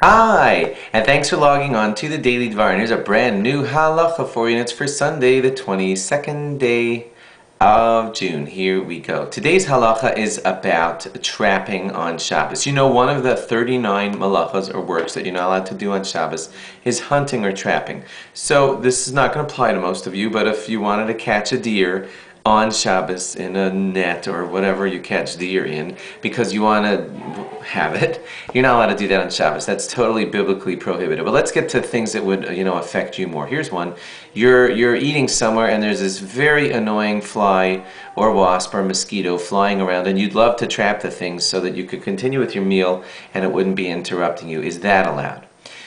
Hi, and thanks for logging on to the Daily Dvar. And here's a brand new halacha for you, and it's for Sunday, the 22nd day of June. Here we go. Today's halacha is about trapping on Shabbos. You know, one of the 39 malachas or works that you're not allowed to do on Shabbos is hunting or trapping. So this is not going to apply to most of you, but if you wanted to catch a deer on Shabbos in a net or whatever you catch deer in because you want to have it, you're not allowed to do that on Shabbos. That's totally biblically prohibited. But let's get to things that would, affect you more. Here's one. You're eating somewhere and there's this very annoying fly or wasp or mosquito flying around, and you'd love to trap the things so that you could continue with your meal and it wouldn't be interrupting you. Is that allowed?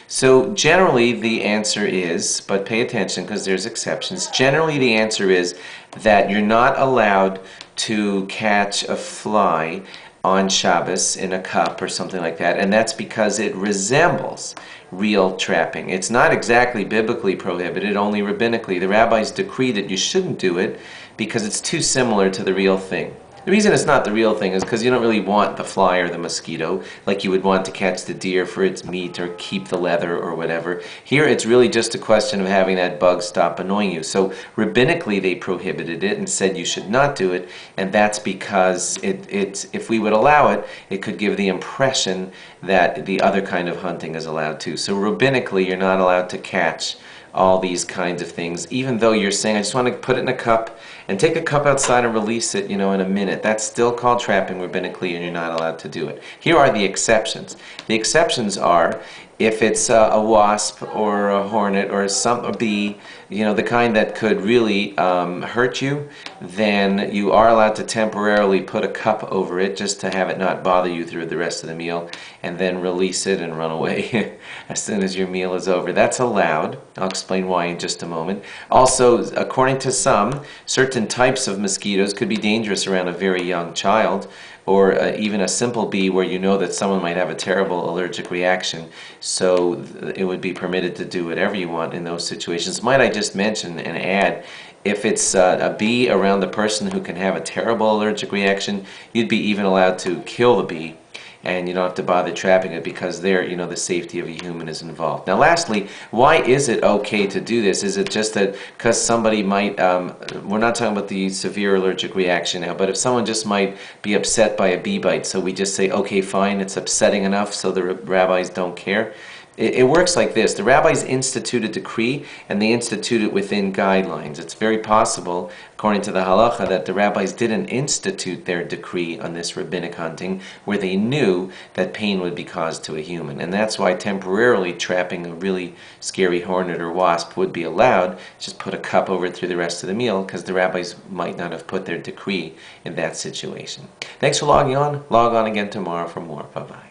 So generally the answer is, but pay attention because there's exceptions, generally the answer is that you're not allowed to catch a fly on Shabbos in a cup or something like that, and that's because it resembles real trapping. It's not exactly biblically prohibited, only rabbinically. The rabbis decree that you shouldn't do it because it's too similar to the real thing. The reason it's not the real thing is because you don't really want the fly or the mosquito like you would want to catch the deer for its meat or keep the leather or whatever. Here it's really just a question of having that bug stop annoying you. So rabbinically they prohibited it and said you should not do it, and that's because if we would allow it, it could give the impression that the other kind of hunting is allowed too. So rabbinically you're not allowed to catch all these kinds of things, even though you're saying, I just want to put it in a cup and take a cup outside and release it, in a minute. That's still called trapping rabbinically, and you're not allowed to do it. Here are the exceptions. The exceptions are if it's a wasp or a hornet or a bee, the kind that could really hurt you, then you are allowed to temporarily put a cup over it just to have it not bother you through the rest of the meal, and then release it and run away as soon as your meal is over. That's allowed. I'll explain why in just a moment. Also, according to some, certain types of mosquitoes could be dangerous around a very young child, or even a simple bee where you know that someone might have a terrible allergic reaction. So it would be permitted to do whatever you want in those situations. Might I just mention and add, if it's a bee around the person who can have a terrible allergic reaction, you'd be even allowed to kill the bee, and you don't have to bother trapping it because there, the safety of a human is involved. Now lastly, why is it okay to do this? Is it just that because somebody might, we're not talking about the severe allergic reaction now, but if someone just might be upset by a bee bite, so we just say, okay, fine, it's upsetting enough so the rabbis don't care? It works like this. The rabbis institute a decree, and they institute it within guidelines. It's very possible, according to the halacha, that the rabbis didn't institute their decree on this rabbinic hunting where they knew that pain would be caused to a human. And that's why temporarily trapping a really scary hornet or wasp would be allowed. Just put a cup over it through the rest of the meal, because the rabbis might not have put their decree in that situation. Thanks for logging on. Log on again tomorrow for more. Bye-bye.